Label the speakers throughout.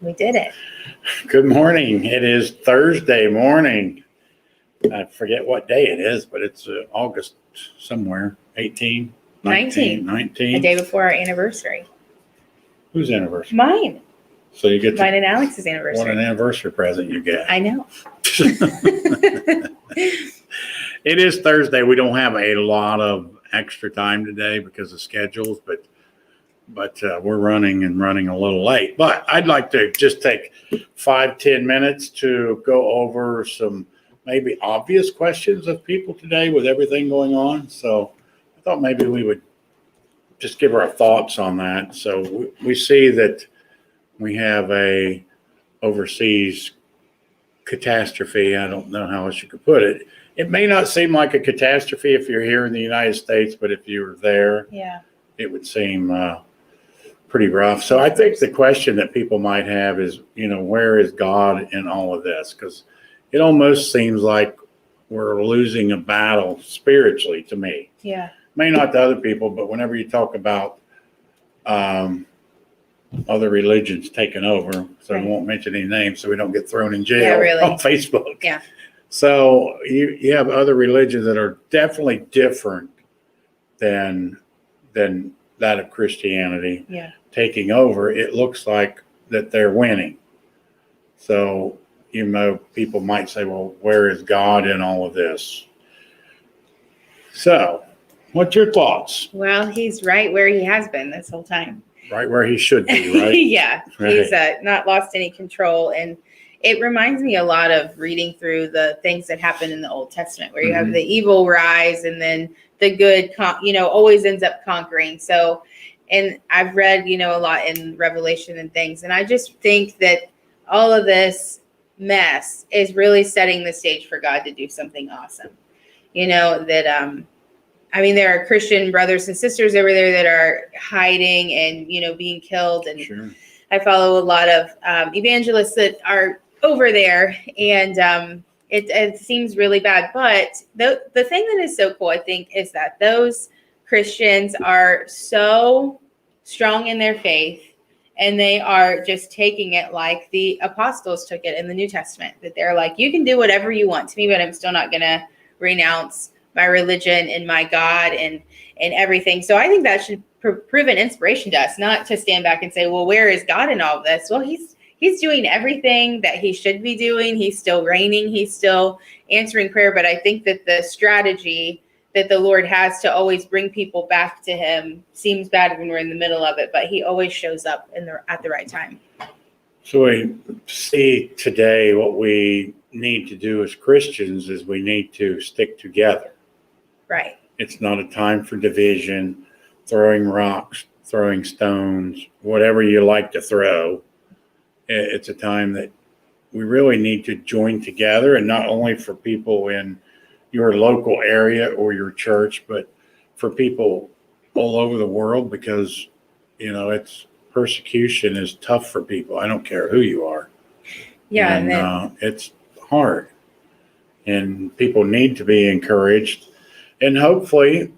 Speaker 1: We did it.
Speaker 2: Good morning. It is Thursday morning. I forget what day it is, but it's August somewhere. 18, 19.
Speaker 1: A day before our anniversary.
Speaker 2: Whose anniversary?
Speaker 1: Mine.
Speaker 2: So you get
Speaker 1: Mine and Alex's anniversary.
Speaker 2: what an anniversary present you get.
Speaker 1: I know.
Speaker 2: It is Thursday. We don't have a lot of extra time today because of schedules, but we're running a little late. But I'd like to just take 5-10 minutes to go over some maybe obvious questions of people today with everything going on. So I thought maybe we would just give our thoughts on that. So we see that we have a overseas catastrophe. I don't know how else you could put it. It may not seem like a catastrophe if you're here in the United States, but if you were there,
Speaker 1: Yeah.
Speaker 2: it would seem pretty rough. So I think the question that people might have is, where is God in all of this? Because it almost seems like we're losing a battle spiritually to me.
Speaker 1: Yeah.
Speaker 2: May not to other people, but whenever you talk about other religions taking over, so
Speaker 1: Right.
Speaker 2: I won't mention any names so we don't get thrown in jail
Speaker 1: Yeah, really.
Speaker 2: on Facebook.
Speaker 1: Yeah.
Speaker 2: So you have other religions that are definitely different than that of Christianity
Speaker 1: Yeah.
Speaker 2: taking over. It looks like that they're winning. So, people might say, well, where is God in all of this? So, what's your thoughts?
Speaker 1: Well, he's right where he has been this whole time.
Speaker 2: Right where he should be, right?
Speaker 1: Yeah.
Speaker 2: Right.
Speaker 1: He's not lost any control. And it reminds me a lot of reading through the things that happen in the Old Testament, where you have the evil rise and then the good, always ends up conquering. So, and I've read, a lot in Revelation and things. And I just think that all of this mess is really setting the stage for God to do something awesome. There are Christian brothers and sisters over there that are hiding and, being killed. And
Speaker 2: Sure.
Speaker 1: I follow a lot of evangelists that are over there, and it seems really bad. But the thing that is so cool, I think, is that those Christians are so strong in their faith, and they are just taking it like the apostles took it in the New Testament, that they're like, you can do whatever you want to me, but I'm still not going to renounce my religion and my God and everything. So I think that should prove an inspiration to us, not to stand back and say, well, where is God in all of this? Well, he's doing everything that he should be doing. He's still reigning. He's still answering prayer. But I think that the strategy that the Lord has to always bring people back to him seems bad when we're in the middle of it, but he always shows up at the right time.
Speaker 2: So we see today what we need to do as Christians is we need to stick together.
Speaker 1: Right.
Speaker 2: It's not a time for division, throwing rocks, throwing stones, whatever you like to throw. It's a time that we really need to join together, and not only for people in your local area or your church, but for people all over the world, because, it's persecution is tough for people. I don't care who you are.
Speaker 1: Yeah.
Speaker 2: And it's hard, and people need to be encouraged, and hopefully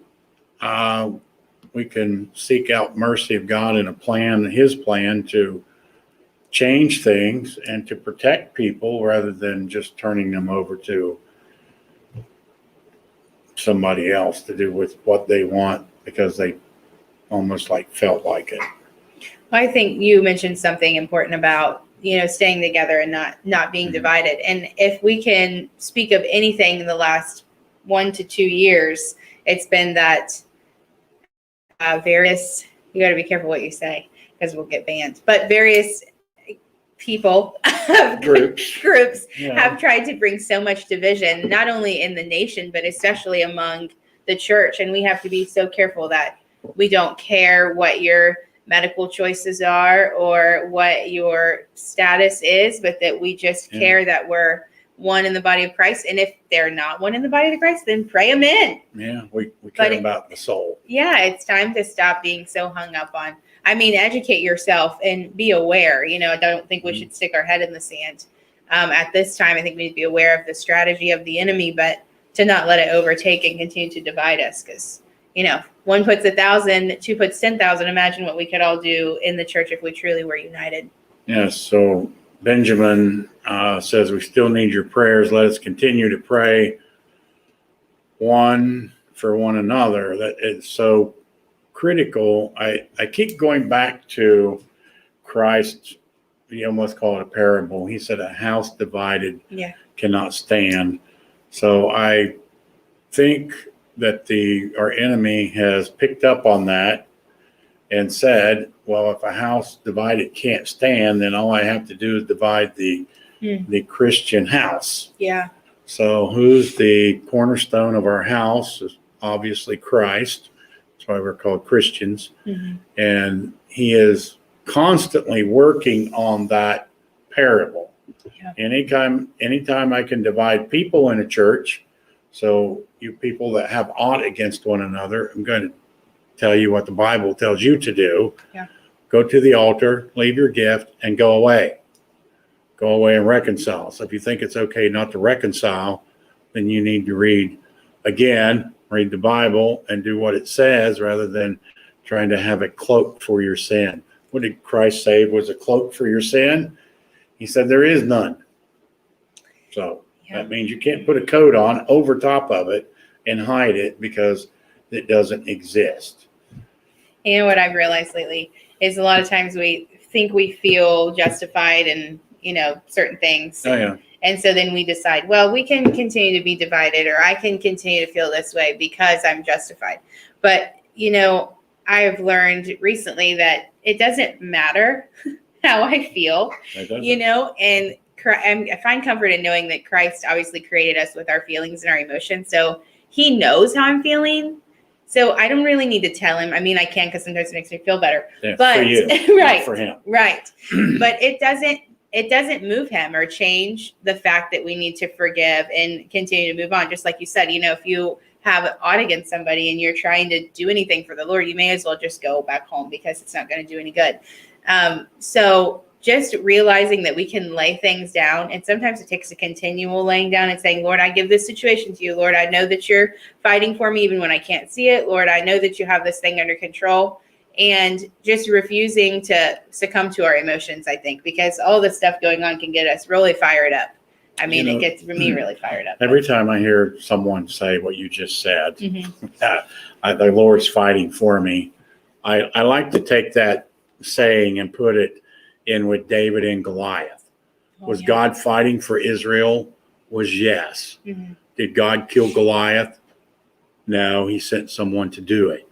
Speaker 2: we can seek out mercy of God and his plan to change things and to protect people rather than just turning them over to somebody else to do with what they want because they almost felt like it.
Speaker 1: Well, I think you mentioned something important about, staying together and not being divided. And if we can speak of anything in the last 1 to 2 years, it's been that various, you got to be careful what you say because we'll get banned, but various people, groups have tried to bring so much division, not only in the nation, but especially among the church. And we have to be so careful that we don't care what your medical choices are or what your status is, but that we just care that we're one in the body of Christ. And if they're not one in the body of Christ, then pray them in.
Speaker 2: Yeah, we care about the soul.
Speaker 1: Yeah, it's time to stop being so hung up on, educate yourself and be aware. I don't think we should stick our head in the sand. At this time, I think we need to be aware of the strategy of the enemy, but to not let it overtake and continue to divide us. Because, one puts 1,000, two puts 10,000. Imagine what we could all do in the church if we truly were united.
Speaker 2: Yes. So Benjamin says, we still need your prayers. Let us continue to pray one for one another. That it's so critical. I keep going back to Christ. You almost call it a parable. He said, a house divided
Speaker 1: Yeah.
Speaker 2: cannot stand. So I think that our enemy has picked up on that and said, well, if a house divided can't stand, then all I have to do is divide the Christian house.
Speaker 1: Yeah.
Speaker 2: So who's the cornerstone of our house is obviously Christ. That's why we're called Christians.
Speaker 1: Mm-hmm.
Speaker 2: And he is constantly working on that parable.
Speaker 1: Yeah.
Speaker 2: Anytime I can divide people in a church, so you people that have aught against one another, I'm going to tell you what the Bible tells you to do.
Speaker 1: Yeah.
Speaker 2: Go to the altar, leave your gift, and go away. Go away and reconcile. So if you think it's okay not to reconcile, then you need to read the Bible and do what it says rather than trying to have it cloaked for your sin. What did Christ say was a cloak for your sin? He said there is none. So that means you can't put a coat on over top of it and hide it because it doesn't exist.
Speaker 1: You know what I've realized lately is a lot of times we think we feel justified in, certain things.
Speaker 2: Oh, yeah.
Speaker 1: And so then we decide, well, we can continue to be divided, or I can continue to feel this way because I'm justified. But, I have learned recently that it doesn't matter how I feel, and I find comfort in knowing that Christ obviously created us with our feelings and our emotions. So he knows how I'm feeling. So I don't really need to tell him. I mean, I can, because sometimes it makes me feel better.
Speaker 2: Yeah,
Speaker 1: but
Speaker 2: for you,
Speaker 1: right,
Speaker 2: not for him.
Speaker 1: Right. But it doesn't move him or change the fact that we need to forgive and continue to move on. Just like you said, if you have aught against somebody and you're trying to do anything for the Lord, you may as well just go back home because it's not going to do any good. So just realizing that we can lay things down, and sometimes it takes a continual laying down and saying, Lord, I give this situation to you. Lord, I know that you're fighting for me even when I can't see it. Lord, I know that you have this thing under control. And just refusing to succumb to our emotions, I think, because all this stuff going on can get us really fired up. I mean, it gets me really fired up.
Speaker 2: Every time I hear someone say what you just said,
Speaker 1: Mm-hmm.
Speaker 2: The Lord's fighting for me, I like to take that saying and put it in with David and Goliath. Was God fighting for Israel? Was yes.
Speaker 1: Mm-hmm.
Speaker 2: Did God kill Goliath? No, he sent someone to do it.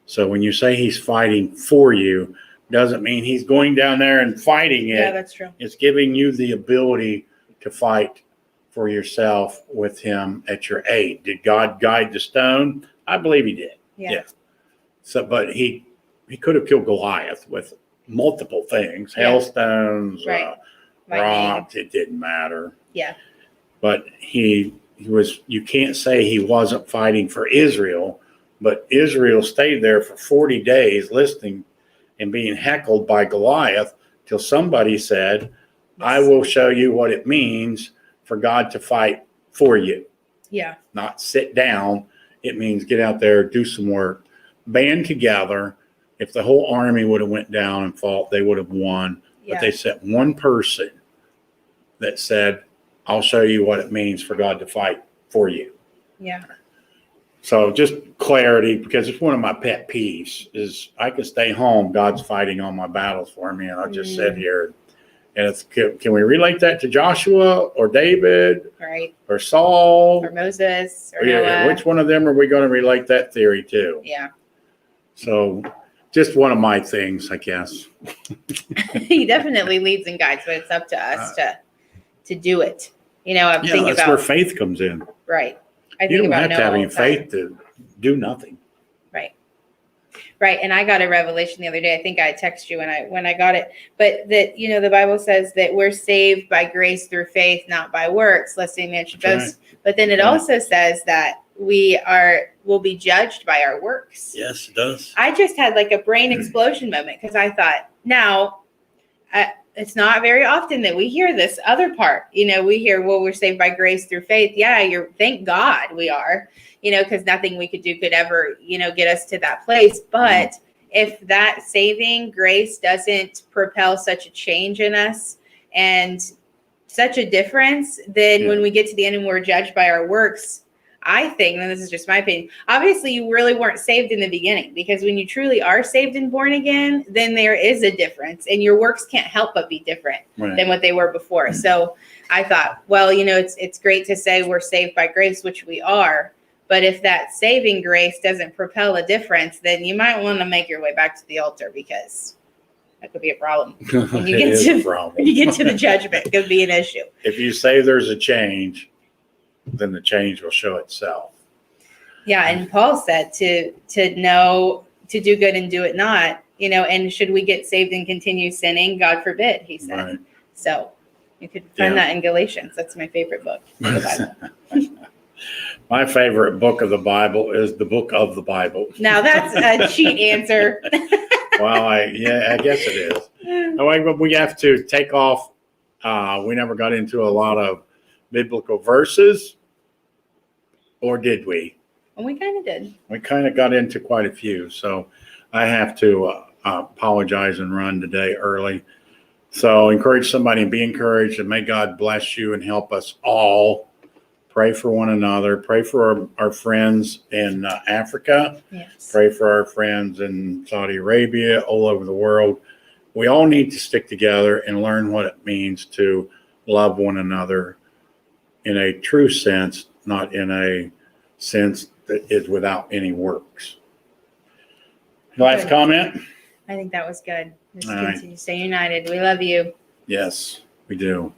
Speaker 2: So when you say he's fighting for you, doesn't mean he's going down there and fighting it.
Speaker 1: Yeah, that's true.
Speaker 2: It's giving you the ability to fight for yourself with him at your aid. Did God guide the stone? I believe he did.
Speaker 1: Yeah.
Speaker 2: So, but he could have killed Goliath with multiple things, hailstones,
Speaker 1: Right.
Speaker 2: rocks. It didn't matter.
Speaker 1: Yeah.
Speaker 2: But he was. You can't say he wasn't fighting for Israel. But Israel stayed there for 40 days listening and being heckled by Goliath till somebody said, I will show you what it means for God to fight for you.
Speaker 1: Yeah.
Speaker 2: Not sit down. It means get out there, do some work, band together. If the whole army would have went down and fought, they would have won.
Speaker 1: Yeah.
Speaker 2: But they sent one person that said, I'll show you what it means for God to fight for you.
Speaker 1: Yeah.
Speaker 2: So just clarity, because it's one of my pet peeves is I can stay home. God's fighting all my battles for me. And I'll just sit here. And it's, can we relate that to Joshua or David or Saul
Speaker 1: or Moses or
Speaker 2: Noah? Which one of them are we going to relate that theory to?
Speaker 1: Yeah.
Speaker 2: So just one of my things, I guess.
Speaker 1: He definitely leads and guides, but it's up to us to do it. I'm thinking
Speaker 2: that's
Speaker 1: about
Speaker 2: where faith comes in.
Speaker 1: Right.
Speaker 2: You don't have to have any faith to do nothing.
Speaker 1: Right. And I got a revelation the other day. I think I texted you when I got it. But that, the Bible says that we're saved by grace through faith, not by works, lest any man should boast. Right. But then it also says that will be judged by our works.
Speaker 2: Yes, it does.
Speaker 1: I just had like a brain explosion moment because I thought, it's not very often that we hear this other part. We hear, well, we're saved by grace through faith. Yeah, thank God we are, because nothing we could do could ever, get us to that place. But if that saving grace doesn't propel such a change in us and such a difference, then when we get to the end and we're judged by our works, I think, and this is just my opinion, obviously you really weren't saved in the beginning, because when you truly are saved and born again, then there is a difference, and your works can't help but be different than what they were before. So I thought, well, you know, it's great to say we're saved by grace, which we are. But if that saving grace doesn't propel a difference, then you might want to make your way back to the altar, because that could be a problem. When you get to the judgment, it could be an issue.
Speaker 2: If you say there's a change, then the change will show itself.
Speaker 1: Yeah, and Paul said to know to do good and do it not, you know, and should we get saved and continue sinning? God forbid, he said.
Speaker 2: Right.
Speaker 1: So you could find that in Galatians. That's my favorite book of the Bible.
Speaker 2: My favorite book of the Bible is the book of the Bible.
Speaker 1: Now that's a cheat answer.
Speaker 2: Well, I guess it is. We have to take off. We never got into a lot of biblical verses, or did we?
Speaker 1: Well, we kind of did.
Speaker 2: We kind of got into quite a few, so I have to apologize and run today early. So encourage somebody and be encouraged, and may God bless you and help us all. Pray for one another. Pray for our friends in Africa.
Speaker 1: Yes.
Speaker 2: Pray for our friends in Saudi Arabia, all over the world. We all need to stick together and learn what it means to love one another in a true sense, not in a sense that is without any works. Last comment?
Speaker 1: I think that was good. Just
Speaker 2: All right.
Speaker 1: continue to stay united. We love you.
Speaker 2: Yes, we do.